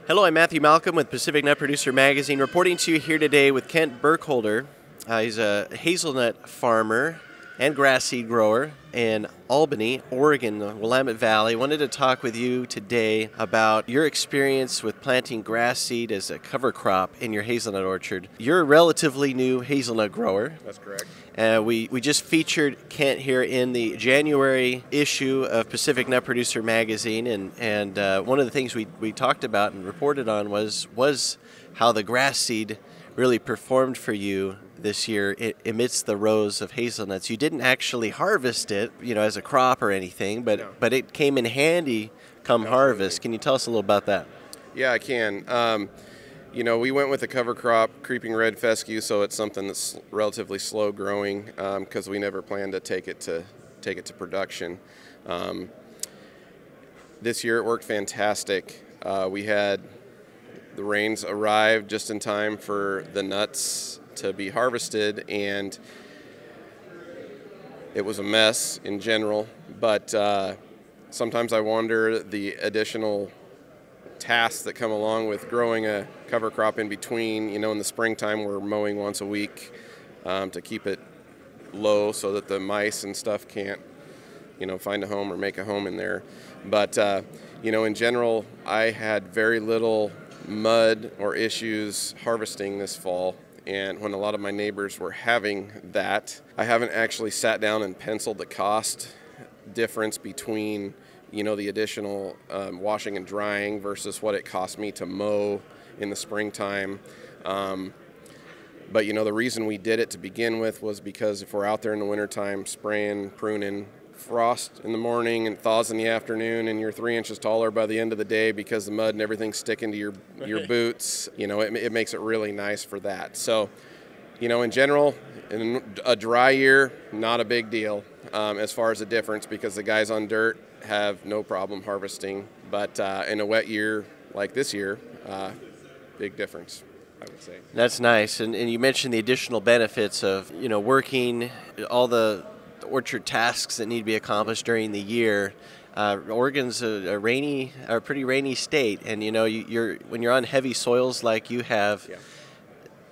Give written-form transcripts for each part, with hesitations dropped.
Hello, I'm Matthew Malcolm with Pacific Nut Producer Magazine, reporting to you here today with Kent Burkholder. He's a hazelnut farmer and grass seed grower in Albany, Oregon, the Willamette Valley. Wanted to talk with you today about your experience with planting grass seed as a cover crop in your hazelnut orchard. You're a relatively new hazelnut grower. That's correct. We just featured Kent here in the January issue of Pacific Nut Producer Magazine, and one of the things we talked about and reported on was how the grass seed really performed for you this year amidst the rows of hazelnuts. You didn't actually harvest it, as a crop or anything, but No. but it came in handy come harvest. Can you tell us a little about that? Yeah, I can. We went with a cover crop, creeping red fescue, so it's something that's relatively slow growing because we never planned to take it to production. This year it worked fantastic. We had the rains arrive just in time for the nuts to be harvested, and it was a mess in general, but sometimes I wonder the additional tasks that come along with growing a cover crop in between. In the springtime we're mowing once a week to keep it low so that the mice and stuff can't find a home or make a home in there. But in general I had very little mud or issues harvesting this fall. And when a lot of my neighbors were having that, I haven't actually sat down and penciled the cost difference between, the additional washing and drying versus what it cost me to mow in the springtime. But the reason we did it to begin with was because if we're out there in the wintertime spraying, pruning, frost in the morning and thaws in the afternoon, and you're 3 inches taller by the end of the day because the mud and everything's sticking to your boots, it makes it really nice for that. So, in general, in a dry year, not a big deal as far as the difference, because the guys on dirt have no problem harvesting. But in a wet year like this year, big difference, I would say. That's nice. And you mentioned the additional benefits of, working all the orchard tasks that need to be accomplished during the year. Oregon's a pretty rainy state, and when you're on heavy soils like you have, Yeah.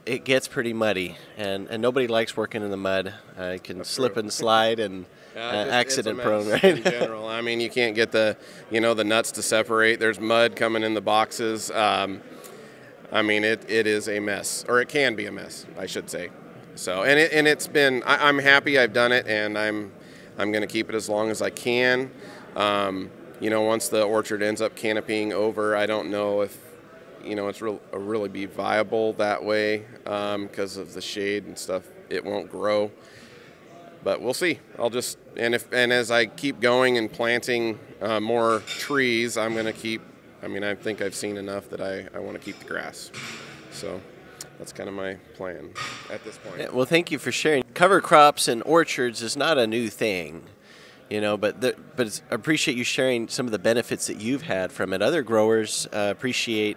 It gets pretty muddy, and nobody likes working in the mud. It can slip and slide and accident prone, right? In general, I mean, you can't get the nuts to separate. There's mud coming in the boxes. I mean, it is a mess, or it can be a mess, I should say. So, and it's been. I'm happy I've done it, and I'm going to keep it as long as I can. Once the orchard ends up canopying over, I don't know if it's really be viable that way because of the shade and stuff. It won't grow, but we'll see. And as I keep going and planting more trees, I'm going to keep. I think I've seen enough that I want to keep the grass. So that's kind of my plan at this point. Yeah, well, thank you for sharing. Cover crops and orchards is not a new thing, but I appreciate you sharing some of the benefits that you've had from it. Other growers appreciate,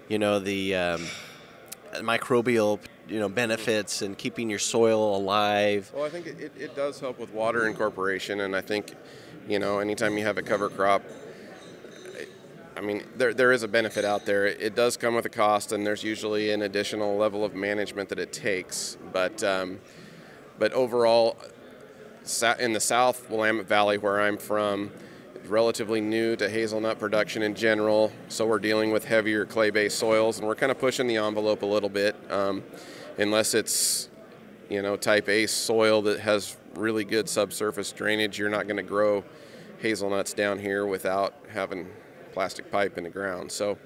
the microbial, benefits and keeping your soil alive. Well, I think it does help with water incorporation, and I think, anytime you have a cover crop, there is a benefit out there. It does come with a cost, and there's usually an additional level of management that it takes. But overall, in the South Willamette Valley, where I'm from, it's relatively new to hazelnut production in general. So we're dealing with heavier clay-based soils, and we're kind of pushing the envelope a little bit. Unless it's, type A soil that has really good subsurface drainage, you're not going to grow hazelnuts down here without having plastic pipe in the ground. So,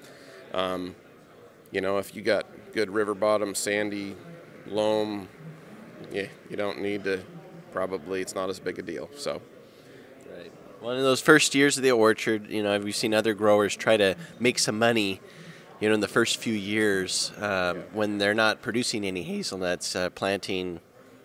if you got good river bottom, sandy loam, yeah, you don't need to. Probably it's not as big a deal. So, right. Well, in those first years of the orchard, we've seen other growers try to make some money, in the first few years when they're not producing any hazelnuts, planting,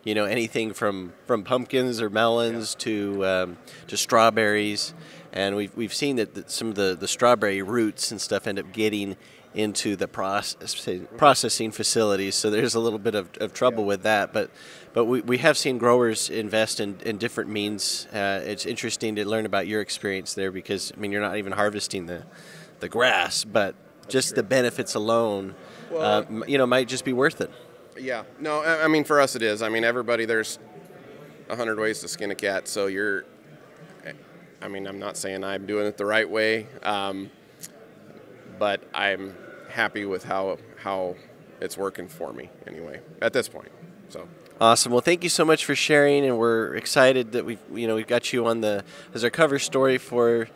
anything from pumpkins or melons to strawberries. And we've seen that some of the strawberry roots and stuff end up getting into the processing facilities, so there's a little bit of trouble with that. But we have seen growers invest in different means. It's interesting to learn about your experience there because, you're not even harvesting the grass, but just the benefits alone, Well, might just be worth it. Yeah. No, I mean, for us it is. I mean, everybody, there's 100 ways to skin a cat, so I'm not saying I'm doing it the right way, but I'm happy with how it's working for me anyway at this point. So awesome. Well, thank you so much for sharing, and we're excited that we've got you on as our cover story for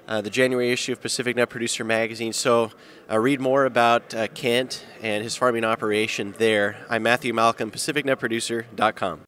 the January issue of Pacific Nut Producer Magazine. So read more about Kent and his farming operation there. I'm Matthew Malcolm, PacificNutProducer.com.